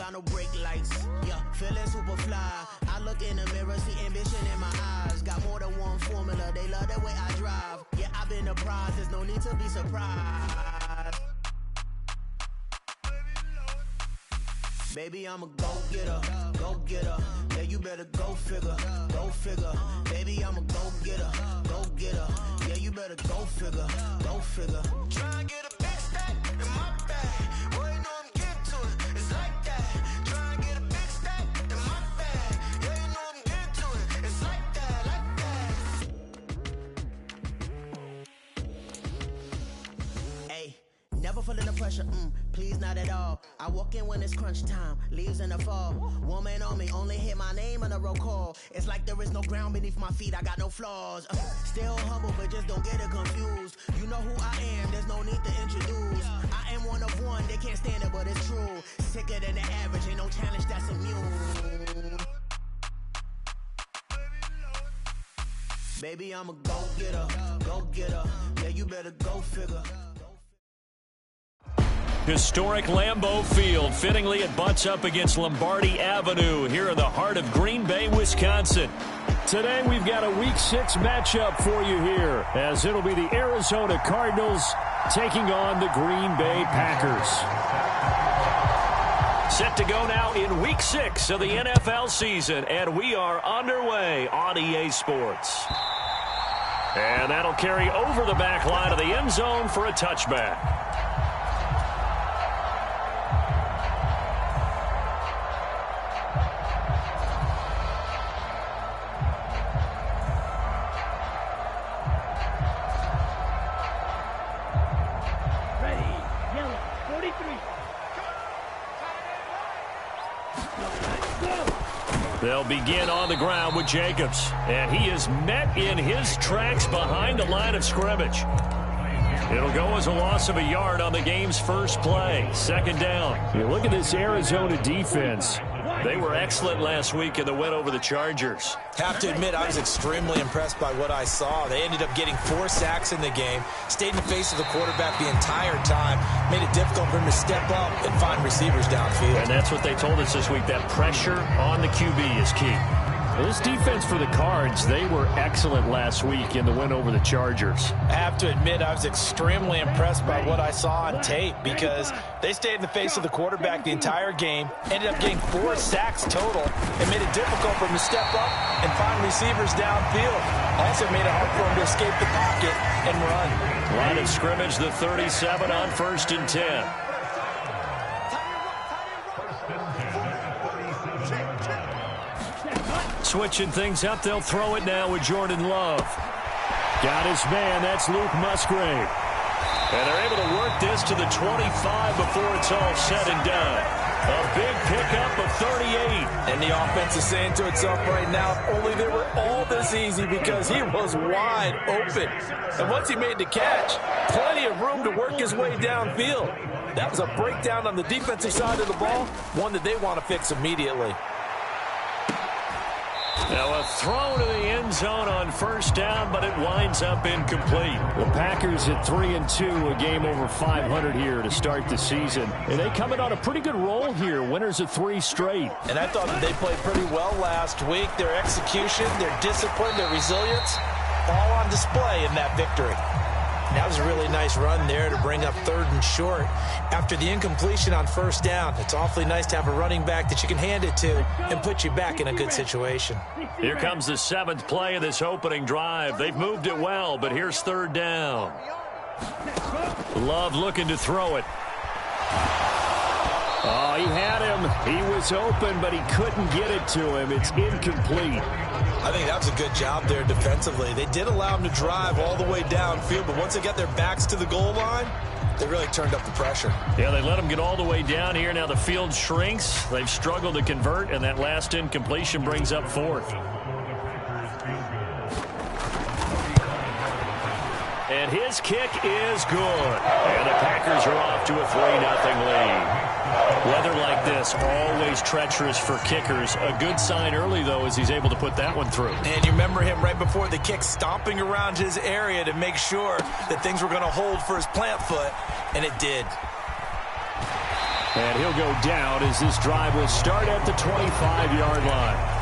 got no brake lights. Yeah, feeling super fly. I look in the mirror, see ambition in my eyes. Got more than one formula, they love the way I drive. Yeah, I've been a prize, there's no need to be surprised. Baby, I'm a go-getter, go-getter. Yeah, you better go figure, go figure. Baby, I'm a go-getter, go-getter. Yeah, you better go figure, go figure. Try and get a big stack in my bag. Boy, you know I'm getting to it, it's like that. Try and get a big stack in my bag. Yeah, you know I'm getting to it, it's like that, like that. Hey, never feeling the pressure, please not at all. I walk in when it's crunch time, leaves in the fall. Woman on me, only hit my name on a roll call. It's like there is no ground beneath my feet, I got no flaws. Still humble, but just don't get it confused. You know who I am, there's no need to introduce. I am one of one, they can't stand it, but it's true. Sicker than the average, ain't no challenge that's immune. Baby, I'm a go-getter, go-getter. Yeah, you better go figure. Historic Lambeau Field. Fittingly, it butts up against Lombardi Avenue here in the heart of Green Bay, Wisconsin. Today, we've got a Week 6 matchup for you here, as it'll be the Arizona Cardinals taking on the Green Bay Packers. Set to go now in Week 6 of the NFL season, and we are underway on EA Sports. And that'll carry over the back line of the end zone for a touchback. They'll begin on the ground with Jacobs, and he is met in his tracks behind the line of scrimmage. It'll go as a loss of a yard on the game's first play. Second down. You look at this Arizona defense. They were excellent last week in the win over the Chargers. Have to admit, I was extremely impressed by what I saw. They ended up getting 4 sacks in the game, stayed in the face of the quarterback the entire time, made it difficult for him to step up and find receivers downfield. And that's what they told us this week, that pressure on the QB is key. Well, this defense for the Cards, they were excellent last week in the win over the Chargers. I have to admit, I was extremely impressed by what I saw on tape because they stayed in the face of the quarterback the entire game, ended up getting 4 sacks total, and made it difficult for him to step up and find receivers downfield. Also made it hard for him to escape the pocket and run. Line of scrimmage, the 37 on 1st and 10. Switching things up, they'll throw it now with Jordan Love. Got his man, that's Luke Musgrave. And they're able to work this to the 25 before it's all said and done. A big pickup of 38. And the offense is saying to itself right now, if only they were all this easy, because he was wide open. And once he made the catch, plenty of room to work his way downfield. That was a breakdown on the defensive side of the ball, one that they want to fix immediately. Now a throw to the end zone on 1st down, but it winds up incomplete. The Packers at 3-2, a game over 500 here to start the season. And they coming on a pretty good roll here, winners of 3 straight. And I thought that they played pretty well last week. Their execution, their discipline, their resilience, all on display in that victory. And that was a really nice run there to bring up 3rd and short. After the incompletion on 1st down, it's awfully nice to have a running back that you can hand it to and put you back in a good situation. Here comes the 7th play of this opening drive. They've moved it well, but here's 3rd down. Love looking to throw it. Oh, he had him. He was open, but he couldn't get it to him. It's incomplete. I think that was a good job there defensively. They did allow him to drive all the way downfield, but once they got their backs to the goal line, they really turned up the pressure. Yeah, they let him get all the way down here. Now the field shrinks. They've struggled to convert, and that last incompletion brings up 4th. And his kick is good. And the Packers are off to a 3-0 lead. Weather like this, always treacherous for kickers. A good sign early, though, as he's able to put that one through. And you remember him right before the kick stomping around his area to make sure that things were going to hold for his plant foot, and it did. And he'll go down as this drive will start at the 25-yard line.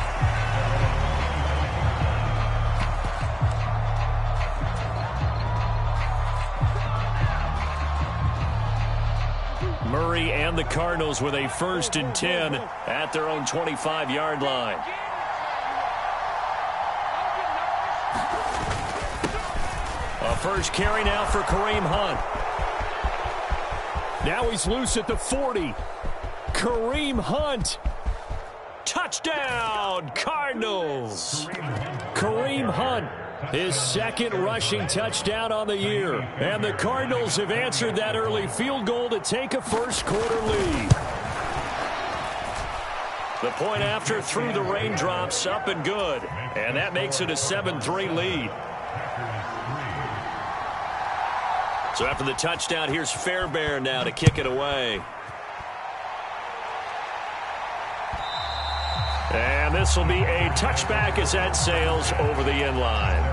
Murray and the Cardinals with a 1st and 10 at their own 25-yard line. A first carry now for Kareem Hunt. Now he's loose at the 40. Kareem Hunt. Touchdown, Cardinals. Kareem Hunt, his 2nd rushing touchdown on the year. And the Cardinals have answered that early field goal to take a first-quarter lead. The point after through the raindrops, up and good. And that makes it a 7-3 lead. So after the touchdown, here's Fairbairn now to kick it away. And this will be a touchback as that sails over the end line.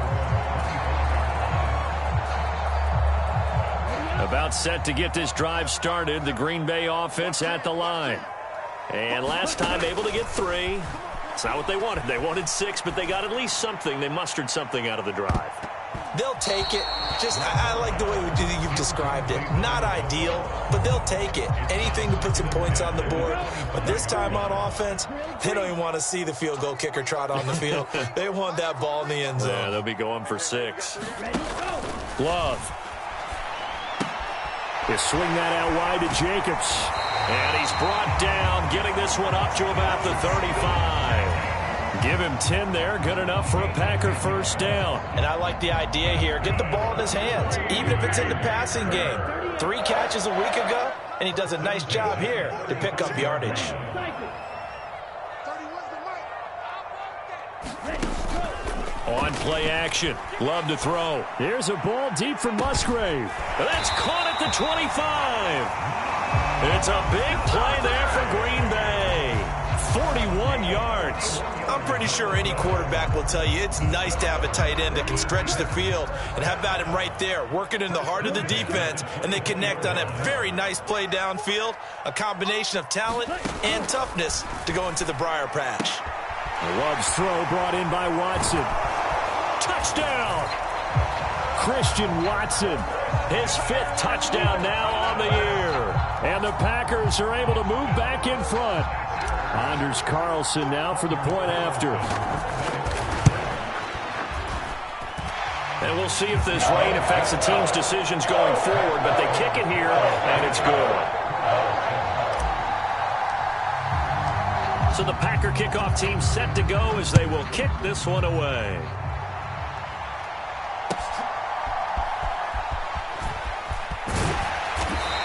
About set to get this drive started, the Green Bay offense at the line. And last time able to get 3. It's not what they wanted. They wanted 6, but they got at least something. They mustered something out of the drive. They'll take it. I like the way you've described it. Not ideal, but they'll take it. Anything to put some points on the board. But this time on offense, they don't even want to see the field goal kicker trot on the field. They want that ball in the end zone. Yeah, they'll be going for 6. Love. They swing that out wide to Jacobs. And he's brought down, getting this one up to about the 35. Give him 10 there. Good enough for a Packer first down. And I like the idea here. Get the ball in his hands, even if it's in the passing game. 3 catches a week ago, and he does a nice job here to pick up yardage. On play action. Love to throw. Here's a ball deep from Musgrave. That's caught at the 25. It's a big play there for Green Bay. 41 yards. I'm pretty sure any quarterback will tell you it's nice to have a tight end that can stretch the field, and have about him right there, working in the heart of the defense, and they connect on a very nice play downfield, a combination of talent and toughness to go into the briar patch. Love's throw brought in by Watson. Touchdown! Christian Watson, his 5th touchdown now on the year. And the Packers are able to move back in front. Anders Carlson now for the point after. And we'll see if this rain affects the team's decisions going forward, but they kick it here, and it's good. So the Packer kickoff team set to go as they will kick this one away.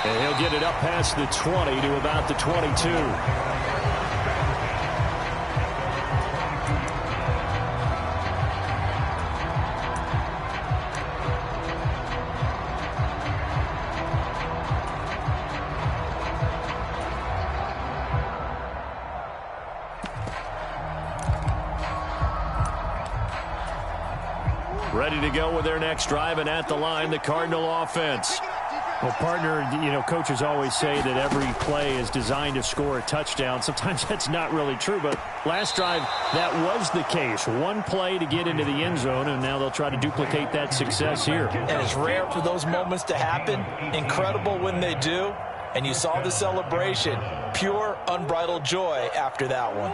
And he'll get it up past the 20 to about the 22. Ready to go with their next drive, and at the line, the Cardinal offense. Well, partner, coaches always say that every play is designed to score a touchdown. Sometimes that's not really true, but last drive, that was the case. One play to get into the end zone, and now they'll try to duplicate that success here. And it's rare for those moments to happen. Incredible when they do. And you saw the celebration. Pure, unbridled joy after that one.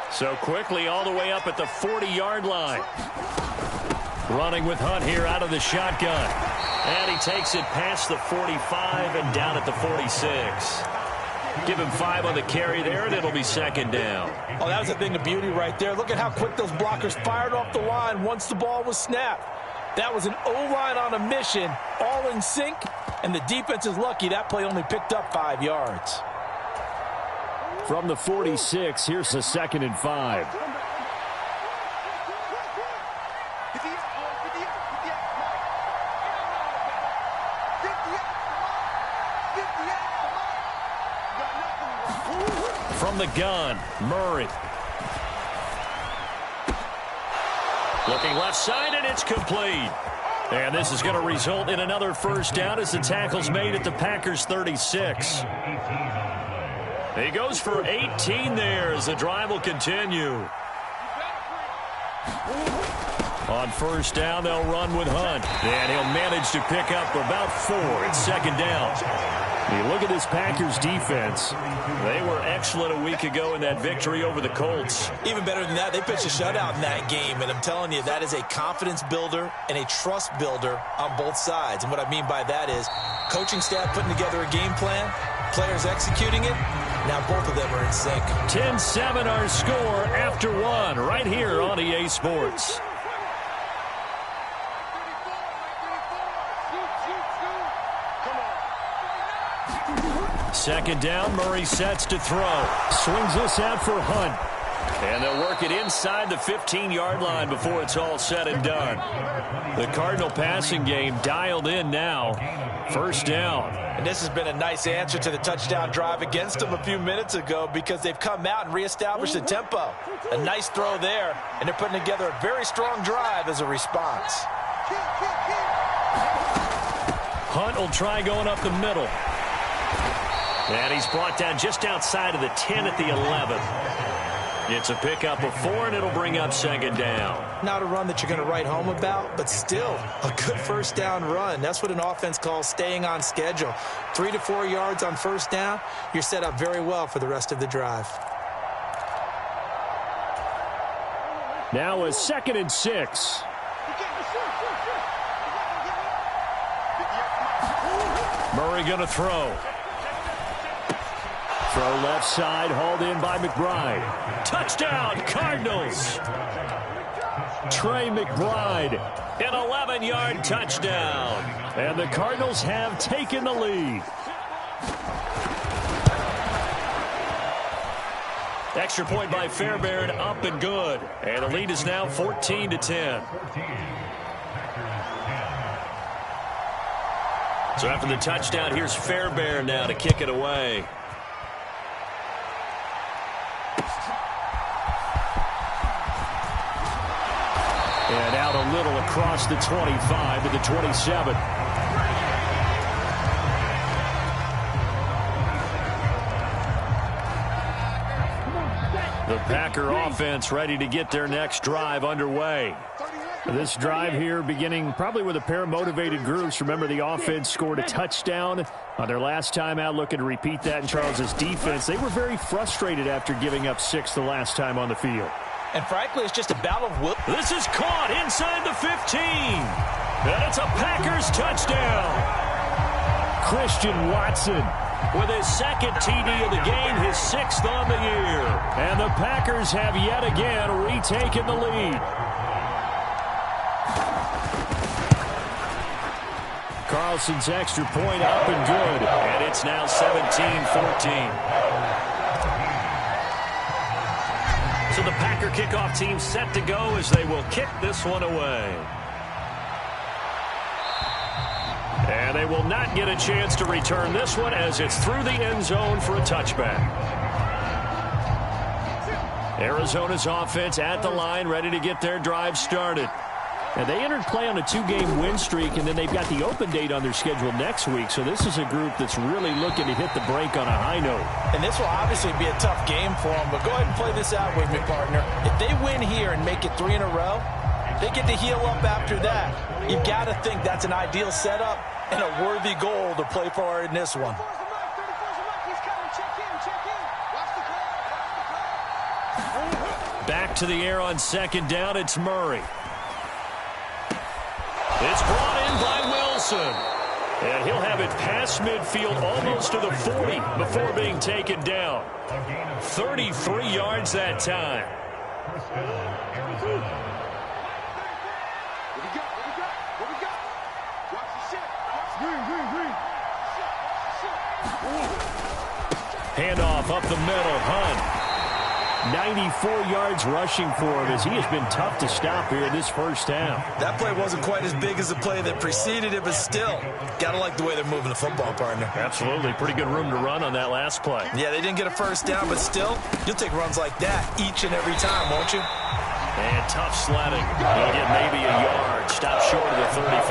So quickly all the way up at the 40-yard line. Running with Hunt here out of the shotgun. And he takes it past the 45 and down at the 46. Give him 5 on the carry there, and it'll be 2nd down. Oh, that was a thing of beauty right there. Look at how quick those blockers fired off the line once the ball was snapped. That was an O-line on a mission, all in sync, and the defense is lucky that play only picked up 5 yards. From the 46, here's the 2nd and 5. From the gun, Murray. Looking left side, and it's complete. And this is going to result in another first down as the tackle's made at the Packers' 36. He goes for 18 there as the drive will continue. On first down, they'll run with Hunt. And he'll manage to pick up about 4. It's second down. You look at this Packers defense. They were excellent a week ago in that victory over the Colts. Even better than that, they pitched a shutout in that game. And I'm telling you, that is a confidence builder and a trust builder on both sides. And what I mean by that is coaching staff putting together a game plan, players executing it. Now both of them are in sync. 10-7 our score after 1 right here on EA Sports. Second down, Murray sets to throw. Swings this out for Hunt. And they'll work it inside the 15-yard line before it's all said and done. The Cardinal passing game dialed in now. First down. And this has been a nice answer to the touchdown drive against them a few minutes ago because they've come out and reestablished the tempo. A nice throw there, and they're putting together a very strong drive as a response. Hunt will try going up the middle. And he's brought down just outside of the 10 at the 11. It's a pickup of 4, and it'll bring up second down. Not a run that you're going to write home about, but still a good first down run. That's what an offense calls staying on schedule. 3 to 4 yards on first down, you're set up very well for the rest of the drive. Now a 2nd and 6. Murray going to throw. Throw left side, hauled in by McBride. Touchdown, Cardinals. Trey McBride, an 11-yard touchdown. And the Cardinals have taken the lead. Extra point by Fairbairn, up and good. And the lead is now 14-10. So after the touchdown, here's Fairbairn now to kick it away. And out a little across the 25 to the 27. The Packer offense ready to get their next drive underway. This drive here beginning probably with a pair of motivated groups. Remember, the offense scored a touchdown on their last time out, looking to repeat that in Charles's defense. They were very frustrated after giving up 6 the last time on the field. And frankly, it's just a battle of will. This is caught inside the 15. And it's a Packers touchdown. Christian Watson with his 2nd TD of the game, his 6th on the year. And the Packers have yet again retaken the lead. Carlson's extra point up and good. And it's now 17-14. So the Packer kickoff team set to go as they will kick this one away. And they will not get a chance to return this one as it's through the end zone for a touchback. Arizona's offense at the line, ready to get their drive started. And they entered play on a 2-game win streak, and then they've got the open date on their schedule next week. So this is a group that's really looking to hit the break on a high note. And this will obviously be a tough game for them, but go ahead and play this out with me, partner. If they win here and make it 3 in a row, they get to heal up after that. You've got to think that's an ideal setup and a worthy goal to play for in this one. Back to the air on second down, it's Murray. It's brought in by Wilson. And he'll have it past midfield almost to the 40 before being taken down. 33 yards that time. Handoff up the middle, Hunt. 94 yards rushing for him as he has been tough to stop here in this first half. That play wasn't quite as big as the play that preceded it, but still, got to like the way they're moving the football, partner. Absolutely. Pretty good room to run on that last play. Yeah, they didn't get a first down, but still, you'll take runs like that each and every time, won't you? And tough sledding. He'll get maybe a yard. Stop short of the 35.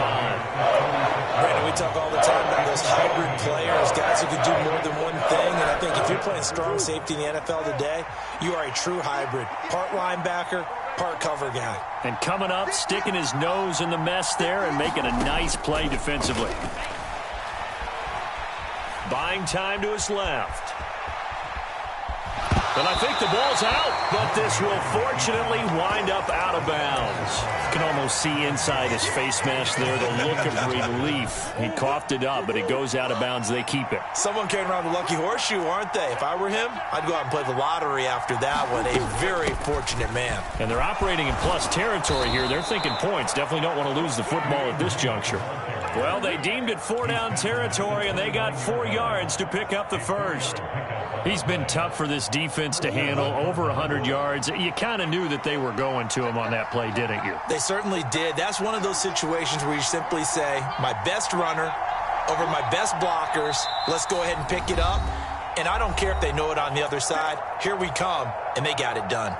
Brandon, we talk all the time about those hybrid players, guys who can do more than one thing. And I think if you're playing strong safety in the NFL today, you are a true hybrid. Part linebacker, part cover guy. And coming up, sticking his nose in the mess there and making a nice play defensively. Buying time to his left. And I think the ball's out, but this will fortunately wind up out of bounds. You can almost see inside his face mask there the look of relief. He coughed it up, but it goes out of bounds. They keep it. Someone came around the lucky horseshoe, aren't they? If I were him, I'd go out and play the lottery after that one. A very fortunate man. And they're operating in plus territory here. They're thinking points. Definitely don't want to lose the football at this juncture. Well, they deemed it 4-down territory, and they got 4 yards to pick up the first. He's been tough for this defense to handle, over 100 yards. You kind of knew that they were going to him on that play, didn't you? They certainly did. That's one of those situations where you simply say, my best runner over my best blockers, let's go ahead and pick it up. And I don't care if they know it on the other side. Here we come, and they got it done.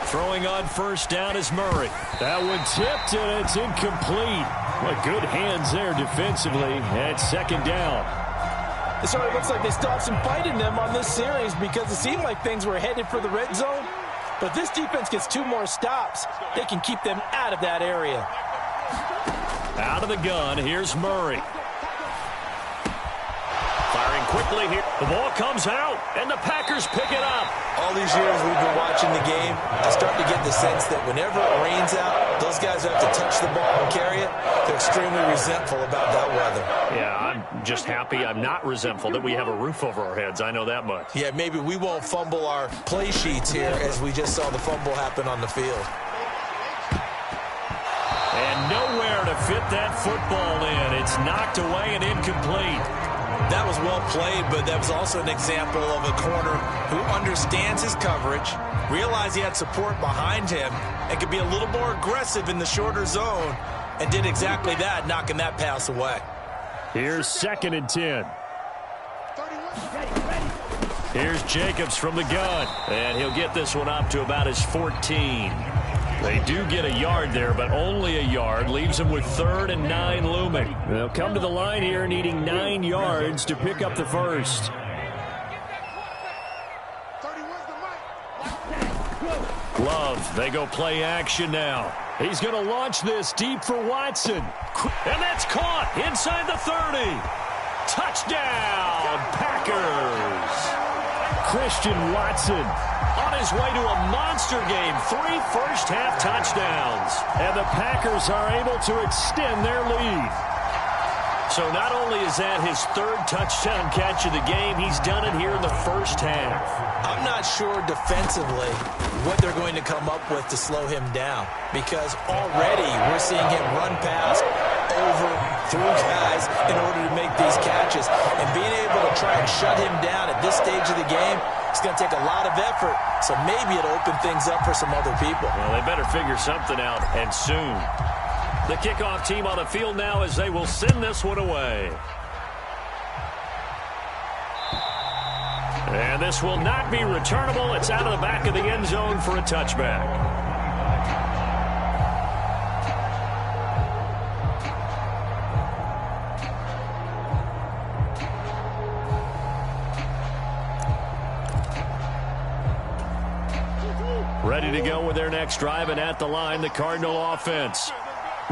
Throwing on first down is Murray. That one tipped, and it's incomplete. What good hands there defensively at second down. It certainly looks like they still have some fight in them on this series because it seemed like things were headed for the red zone. But this defense gets 2 more stops. They can keep them out of that area. Out of the gun, here's Murray. Firing quickly here. The ball comes out, and the Packers pick it up. All these years we've been watching the game, I start to get the sense that whenever it rains out, those guys who have to touch the ball and carry it, they're extremely resentful about that weather. Yeah, I'm just happy I'm not resentful that we have a roof over our heads. I know that much. Yeah, maybe we won't fumble our play sheets here as we just saw the fumble happen on the field. And nowhere to fit that football in. It's knocked away and incomplete. That was well played, but that was also an example of a corner who understands his coverage, realized he had support behind him, and could be a little more aggressive in the shorter zone, and did exactly that, knocking that pass away. Here's 2nd and 10. Here's Jacobs from the gun, and he'll get this one up to about his 14. They do get a yard there, but only a yard. Leaves them with 3rd and 9 looming. They'll come to the line here needing 9 yards to pick up the first. Love, they go play action now. He's going to launch this deep for Watson. And that's caught inside the 30. Touchdown, Packers. Christian Watson on his way to a monster game. 3 first-half touchdowns. And the Packers are able to extend their lead. So not only is that his 3rd touchdown catch of the game, he's done it here in the first half. I'm not sure defensively what they're going to come up with to slow him down, because already we're seeing him run past, over, through guys in order to make these catches. And being able to try and shut him down at this stage of the game, it's going to take a lot of effort. So maybe it'll open things up for some other people. Well, they better figure something out, and soon. The kickoff team on the field now as they will send this one away. And this will not be returnable. It's out of the back of the end zone for a touchback. Ready to go with their next drive, and at the line, the Cardinal offense.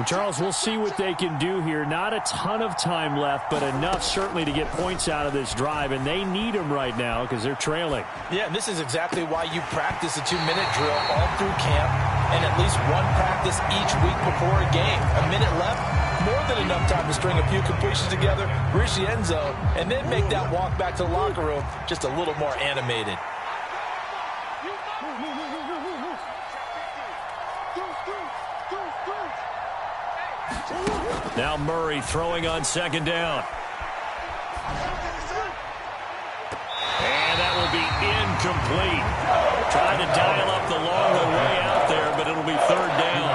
Charles, we'll see what they can do here. Not a ton of time left, but enough certainly to get points out of this drive, and they need them right now because they're trailing. Yeah, and this is exactly why you practice a 2-minute drill all through camp and at least one practice each week before a game. A minute left, more than enough time to string a few completions together, reach the end zone, and then make that walk back to the locker room just a little more animated. Now Murray throwing on 2nd down. And that will be incomplete. Trying to dial up the long way out there, but it'll be 3rd down.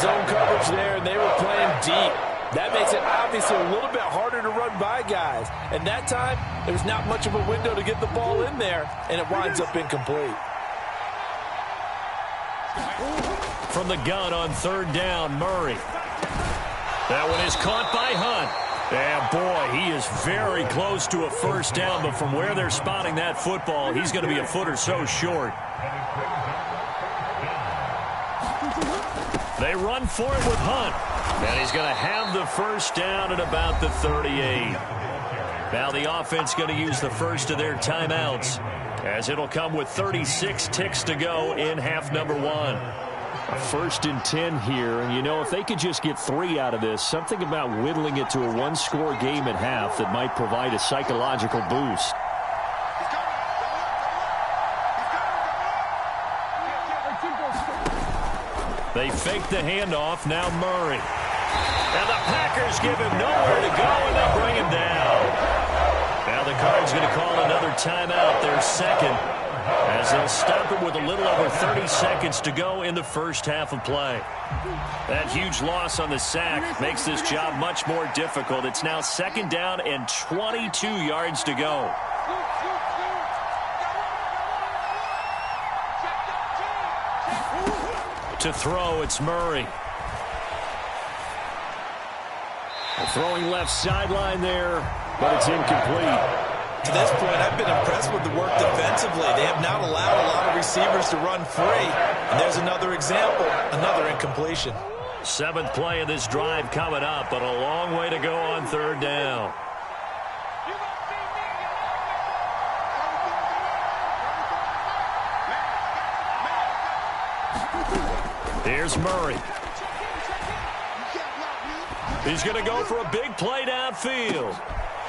Zone coverage there, and they were playing deep. That makes it obviously a little bit harder to run by guys. And that time, there's not much of a window to get the ball in there, and it winds up incomplete. From the gun on third down, Murray. That one is caught by Hunt. And boy, he is very close to a first down, but from where they're spotting that football, he's going to be a foot or so short. They run for it with Hunt. And he's going to have the first down at about the 38. Now the offense going to use the first of their timeouts, as it'll come with 36 ticks to go in half number one. A 1st and 10 here, and you know, if they could just get 3 out of this, something about whittling it to a one-score game at half that might provide a psychological boost. They fake the handoff, now Murray. And the Packers give him nowhere to go, and they bring him down. Now the Cards going to call another timeout, their second, as they'll stop it with a little over 30 seconds to go in the first half of play. That huge loss on the sack makes this job much more difficult. It's now 2nd down and 22 yards to go. To throw, it's Murray. Throwing left sideline there, but it's incomplete. To this point, I've been impressed with the work defensively. They have not allowed a lot of receivers to run free. And there's another example, another incompletion. 7th play of this drive coming up, but a long way to go on third down. Here's Murray. He's going to go for a big play downfield.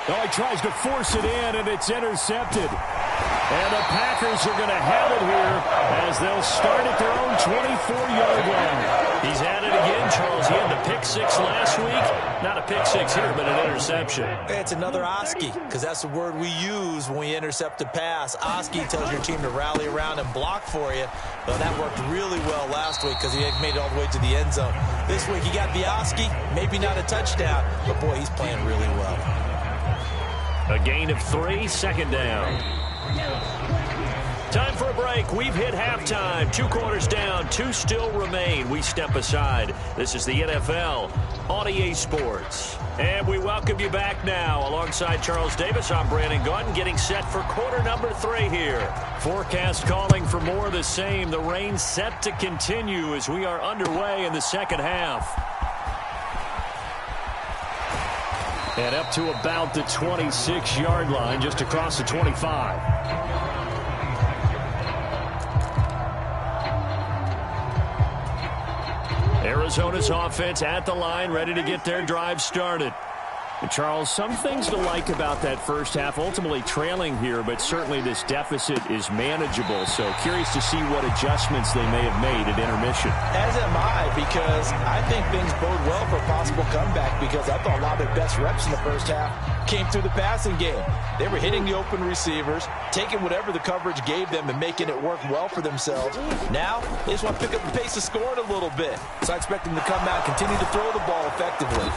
Oh, he tries to force it in, and it's intercepted. And the Packers are going to have it here as they'll start at their own 24-yard line. He's at it again, Charles. He had the pick 6 last week. Not a pick 6 here, but an interception. It's another Oski, because that's the word we use when we intercept a pass. Oski tells your team to rally around and block for you. Well, that worked really well last week because he had made it all the way to the end zone. This week he got the Oski, maybe not a touchdown, but boy, he's playing really well. A gain of 3, 2nd down. Time for a break. We've hit halftime. 2 quarters down, 2 still remain. We step aside. This is the NFL on EA Sports. And we welcome you back now. Alongside Charles Davis, I'm Brandon Gaudin, getting set for quarter number 3 here. Forecast calling for more of the same. The rain set to continue as we are underway in the second half. And up to about the 26-yard line, just across the 25. Arizona's offense at the line, ready to get their drive started. And Charles, some things to like about that first half, ultimately trailing here, but certainly this deficit is manageable. So curious to see what adjustments they may have made at intermission. As am I, because I think things bode well for a possible comeback, because I thought a lot of their best reps in the first half came through the passing game. They were hitting the open receivers, taking whatever the coverage gave them and making it work well for themselves. Now, they just want to pick up the pace of scoring a little bit. So I expect them to come out and continue to throw the ball effectively.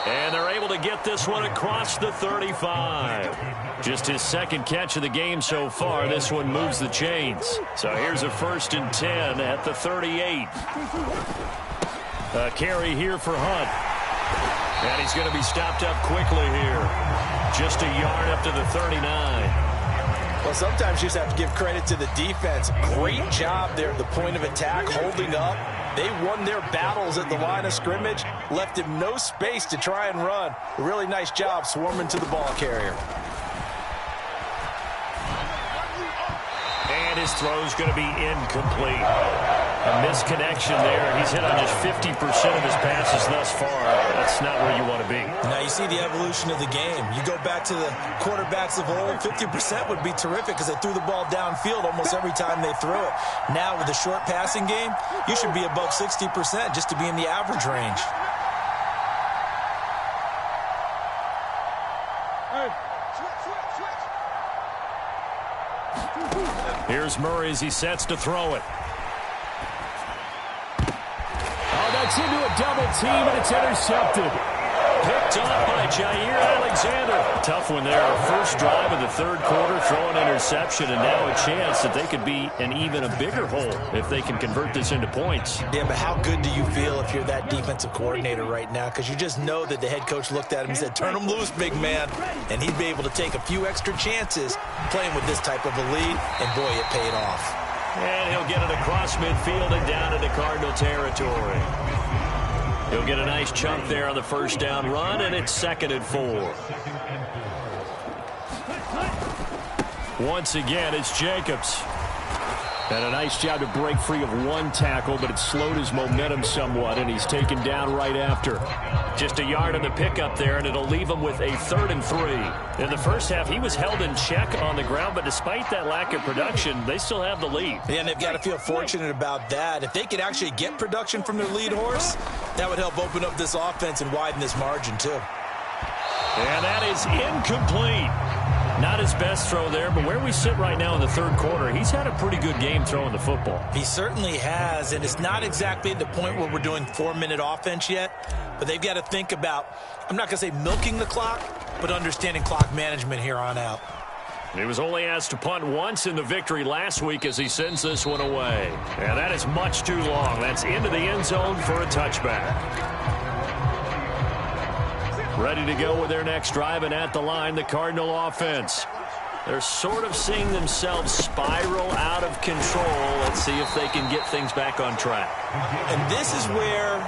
And they're able to get this one across the 35. Just his 2nd catch of the game so far. This one moves the chains. So here's a 1st and 10 at the 38. A carry here for Hunt. And he's going to be stopped up quickly here. Just a yard up to the 39. Well, sometimes you just have to give credit to the defense. Great job there at the point of attack, holding up. They won their battles at the line of scrimmage, left him no space to try and run. A really nice job swarming to the ball carrier. And his throw's going to be incomplete. A misconnection there. He's hit on just 50% of his passes thus far. That's not where you want to be. Now you see the evolution of the game. You go back to the quarterbacks of old, 50% would be terrific because they threw the ball downfield almost every time they threw it. Now with the short passing game, you should be above 60% just to be in the average range. Here's Murray as he sets to throw it. Oh, that's into a double team, and it's intercepted. picked off by Jair Alexander. Tough one there. First drive of the third quarter, throw an interception, and now a chance that they could be in even a bigger hole if they can convert this into points. Yeah, but how good do you feel if you're that defensive coordinator right now? Because you just know that the head coach looked at him and said, turn him loose, big man. And he'd be able to take a few extra chances playing with this type of a lead, and boy, it paid off. And he'll get it across midfield and down into Cardinal territory. He'll get a nice chunk there on the first down run, and it's 2nd and 4. Once again, it's Jacobs. And a nice job to break free of one tackle, but it slowed his momentum somewhat, and he's taken down right after. Just a yard on the pickup there, and it'll leave him with a 3rd and 3. In the first half, he was held in check on the ground, but despite that lack of production, they still have the lead. Yeah, and they've got to feel fortunate about that. If they could actually get production from their lead horse, that would help open up this offense and widen this margin, too. And that is incomplete. Not his best throw there, but where we sit right now in the third quarter, he's had a pretty good game throwing the football. He certainly has, and it's not exactly at the point where we're doing 4-minute offense yet, but they've got to think about, I'm not going to say milking the clock, but understanding clock management here on out. He was only asked to punt once in the victory last week as he sends this one away. And that is much too long. That's into the end zone for a touchback. Ready to go with their next drive, and at the line, the Cardinal offense. They're sort of seeing themselves spiral out of control. Let's see if they can get things back on track. And this is where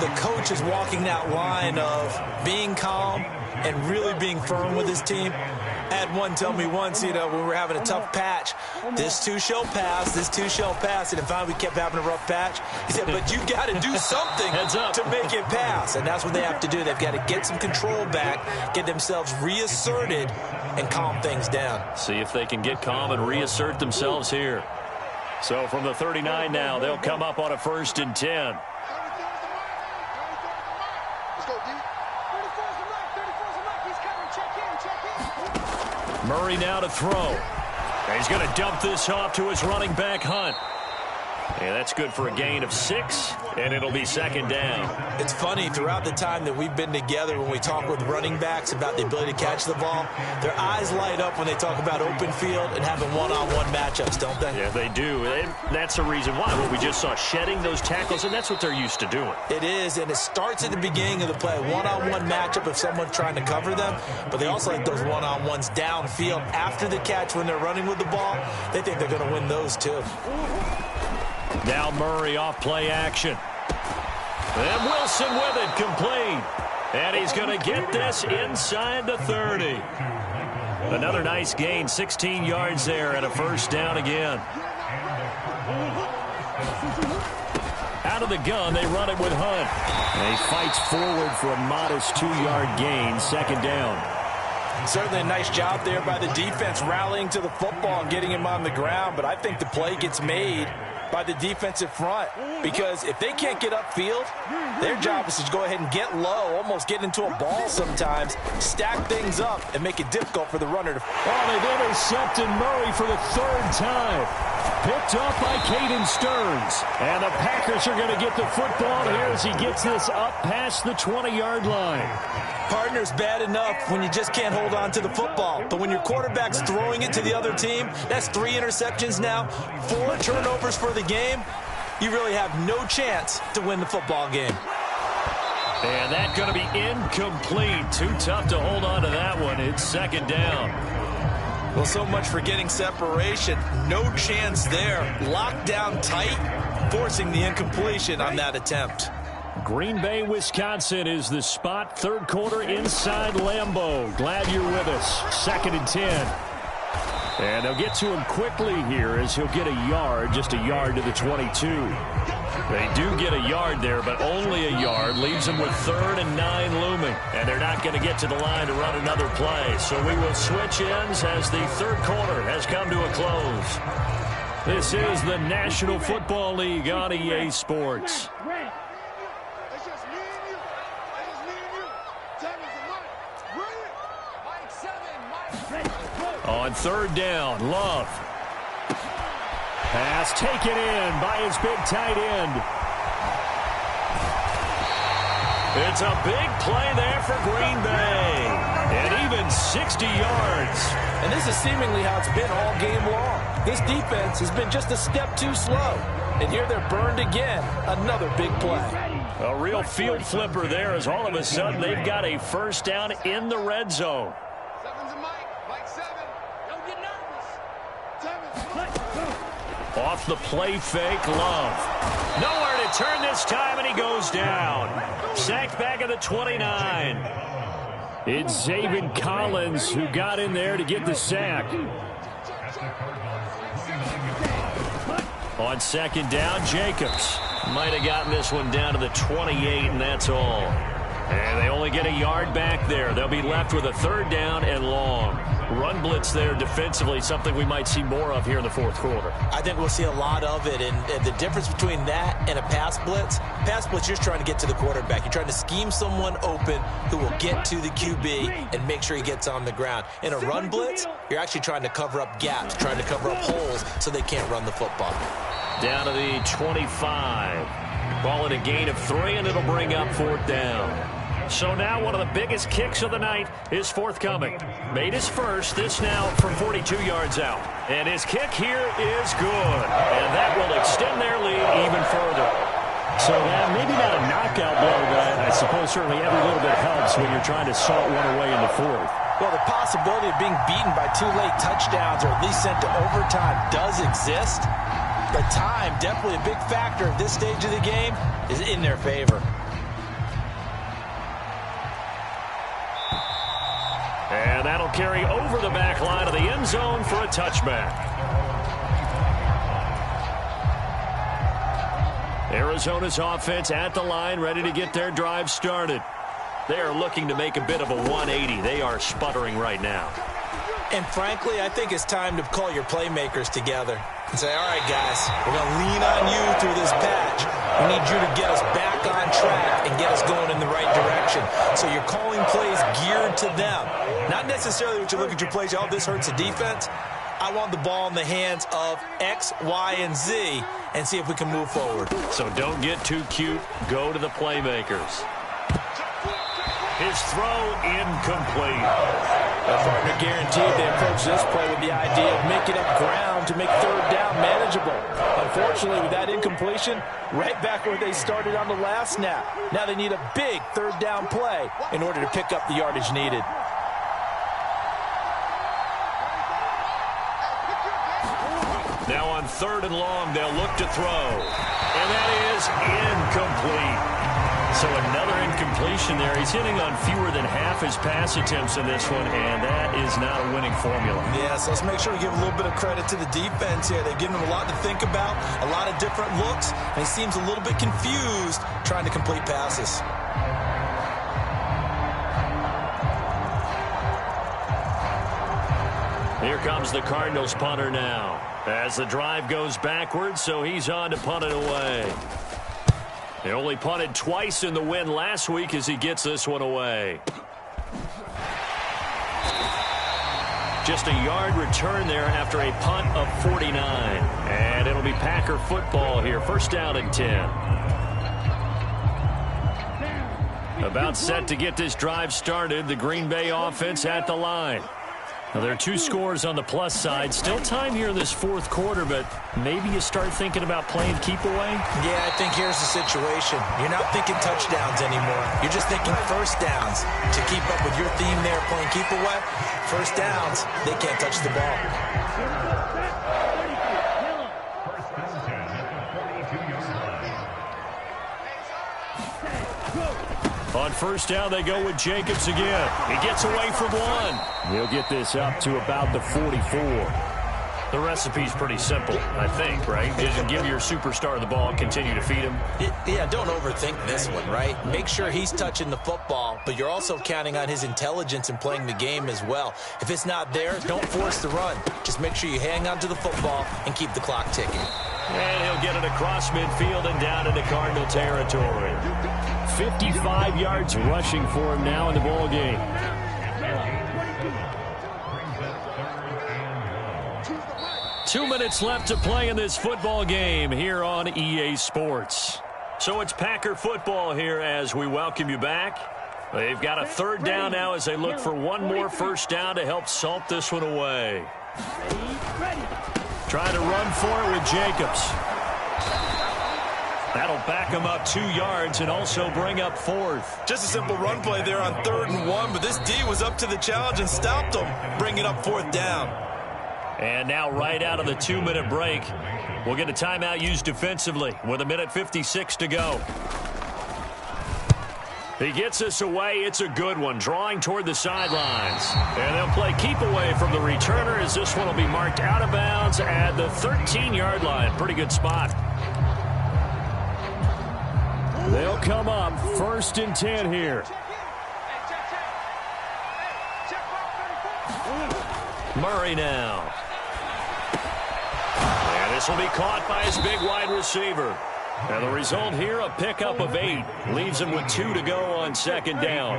the coach is walking that line of being calm and really being firm with his team. I had one tell me once, when we were having a tough patch, this too shall pass, this too shall pass. And then finally we kept having a rough patch. He said, but you've got to do something to make it pass. And that's what they have to do. They've got to get some control back, get themselves reasserted, and calm things down. See if they can get calm and reassert themselves here. So from the 39 now, they'll come up on a 1st and 10. Murray now to throw. And he's going to dump this off to his running back, Hunt. And that's good for a gain of 6, and it'll be 2nd down. It's funny, throughout the time that we've been together, when we talk with running backs about the ability to catch the ball, their eyes light up when they talk about open field and having one-on-one matchups, don't they? Yeah, they do. And that's the reason why. What we just saw, shedding those tackles, and that's what they're used to doing. It is, and it starts at the beginning of the play. One-on-one matchup if someone's trying to cover them, but they also like those one-on-ones downfield after the catch when they're running with the ball. They think they're going to win those, too. Now Murray off play action. And Wilson with it, complete. And he's going to get this inside the 30. Another nice gain, 16 yards there, and a 1st down again. Out of the gun, they run it with Hunt. And he fights forward for a modest 2-yard gain, 2nd down. Certainly a nice job there by the defense rallying to the football and getting him on the ground, but I think the play gets made by the defensive front, because if they can't get upfield, their job is to go ahead and get low, almost get into a ball sometimes, stack things up, and make it difficult for the runner to... Oh, they've intercepted Murray for the 3rd time. Picked up by Caden Stearns. And the Packers are going to get the football here as he gets this up past the 20-yard line. Partner's bad enough when you just can't hold on to the football. But when your quarterback's throwing it to the other team, that's 3 interceptions now, 4 turnovers for the game. You really have no chance to win the football game. And that's going to be incomplete. Too tough to hold on to that one. It's 2nd down. Well, so much for getting separation. No chance there. Locked down tight, forcing the incompletion on that attempt. Green Bay, Wisconsin is the spot. 3rd quarter inside Lambeau. Glad you're with us. 2nd and 10. And they'll get to him quickly here as he'll get a yard, just a yard to the 22. They do get a yard there, but only a yard. Leaves them with 3rd and 9 looming. And they're not going to get to the line to run another play. So we will switch ends as the 3rd quarter has come to a close. This is the National Football League on EA Sports. On 3rd down, Love. Pass taken in by his big tight end. It's a big play there for Green Bay. And even 60 yards. And this is seemingly how it's been all game long. This defense has been just a step too slow. And here they're burned again. Another big play. A real field flipper there as all of a sudden they've got a first down in the red zone. Off the play fake, Love. Nowhere to turn this time, and he goes down. Sacked back at the 29. It's Zaven Collins who got in there to get the sack. On second down, Jacobs. Might have gotten this one down to the 28, and that's all. And they only get a yard back there. They'll be left with a third down and long. Run blitz there defensively, something we might see more of here in the fourth quarter. I think we'll see a lot of it, and the difference between that and a pass blitz, you're trying to get to the quarterback. You're trying to scheme someone open who will get to the QB and make sure he gets on the ground. In a run blitz, you're actually trying to cover up gaps, trying to cover up holes so they can't run the football. Down to the 25. Ball at a gain of 3, and it'll bring up fourth down. So now one of the biggest kicks of the night is forthcoming. Made his first, this now from 42 yards out. And his kick here is good. And that will extend their lead even further. So maybe not a knockout blow, but I suppose certainly every little bit helps when you're trying to salt one away in the fourth. Well, the possibility of being beaten by 2 late touchdowns or at least sent to overtime does exist. But time, definitely a big factor at this stage of the game, is in their favor. And that'll carry over the back line of the end zone for a touchback. Arizona's offense at the line, ready to get their drive started. They are looking to make a bit of a 180. They are sputtering right now. And frankly, I think it's time to call your playmakers together and say, all right, guys, we're going to lean on you through this patch. We need you to get us back on track and get us going in the right direction. So you're calling plays geared to them. Not necessarily what you look at your plays, oh, this hurts the defense. I want the ball in the hands of X, Y, and Z and see if we can move forward. So don't get too cute. Go to the playmakers. His throw incomplete. A partner guaranteed they approach this play with the idea of making up ground to make third down manageable. Unfortunately, with that incompletion, right back where they started on the last snap. Now they need a big third down play in order to pick up the yardage needed. Now on third and long, they'll look to throw. And that is incomplete. So another incompletion there. He's hitting on fewer than half his pass attempts in this one, and that is not a winning formula. Yeah, so let's make sure we give a little bit of credit to the defense here. They've given him a lot to think about, a lot of different looks, and he seems a little bit confused trying to complete passes. Here comes the Cardinals punter now. As the drive goes backwards, so he's on to punt it away. They only punted twice in the win last week as he gets this one away. Just a yard return there after a punt of 49. And it'll be Packer football here. First down and 10. About set to get this drive started. The Green Bay offense at the line. Now, there are 2 scores on the plus side. Still time here in this fourth quarter, but maybe you start thinking about playing keep away? Yeah, I think here's the situation. You're not thinking touchdowns anymore. You're just thinking first downs. To keep up with your theme there, playing keep away, first downs, they can't touch the ball. On first down, they go with Jacobs again. He gets away from one. He'll get this up to about the 44. The recipe's pretty simple, I think, right? Just give your superstar the ball, continue to feed him. Yeah, don't overthink this one, right? Make sure he's touching the football, but you're also counting on his intelligence in playing the game as well. If it's not there, don't force the run. Just make sure you hang on to the football and keep the clock ticking. And he'll get it across midfield and down into Cardinal territory. 55 yards rushing for him now in the ball game. Two minutes left to play in this football game here on EA Sports. So it's Packer football here as we welcome you back. They've got a third down now as they look for one more first down to help salt this one away. Trying to run for it with Jacobs. That'll back him up 2 yards and also bring up fourth. Just a simple run play there on 3rd and 1, but this D was up to the challenge and stopped him, bringing up 4th down. And now right out of the 2-minute break, we'll get a timeout used defensively with 1:56 to go. He gets us away. It's a good one, drawing toward the sidelines. And they'll play keep away from the returner as this one will be marked out of bounds at the 13-yard line. Pretty good spot. They'll come up 1st and 10 here. Murray now. And this will be caught by his big wide receiver. And the result here, a pickup of 8. Leaves him with 2 to go on 2nd down.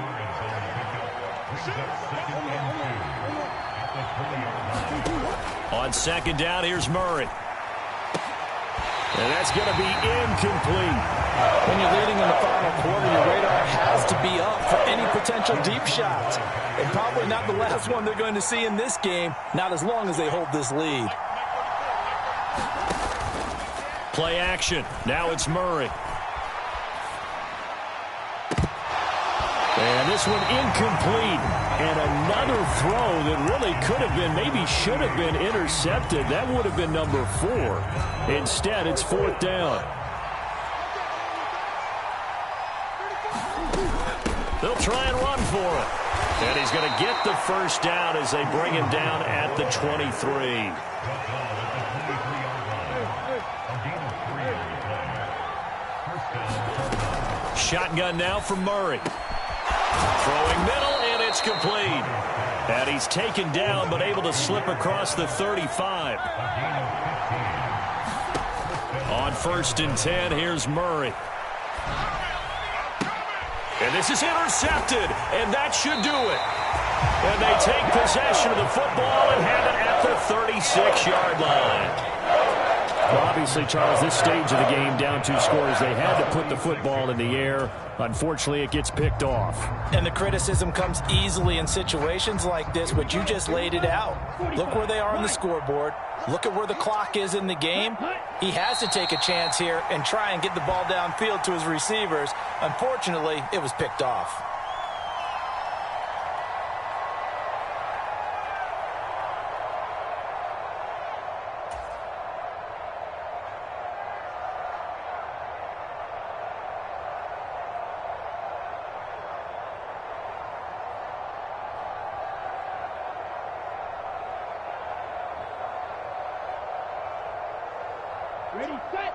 On 2nd down, here's Murray. And that's going to be incomplete. When you're leading in the final quarter, your radar has to be up for any potential deep shots. And probably not the last one they're going to see in this game, not as long as they hold this lead. Play action. Now it's Murray. And this one incomplete. And another throw that really could have been, maybe should have been intercepted. That would have been number 4. Instead, it's 4th down. They'll try and run for it. And he's going to get the first down as they bring him down at the 23. Shotgun now from Murray. Throwing middle, and it's complete. And he's taken down, but able to slip across the 35. On 1st and 10, here's Murray. And this is intercepted, and that should do it. And they take possession of the football and have it at the 36-yard line. Well, obviously, Charles, this stage of the game, down 2 scores, they had to put the football in the air. Unfortunately, it gets picked off. And the criticism comes easily in situations like this, but you just laid it out. Look where they are on the scoreboard. Look at where the clock is in the game. He has to take a chance here and try and get the ball downfield to his receivers. Unfortunately, it was picked off. Ready, set.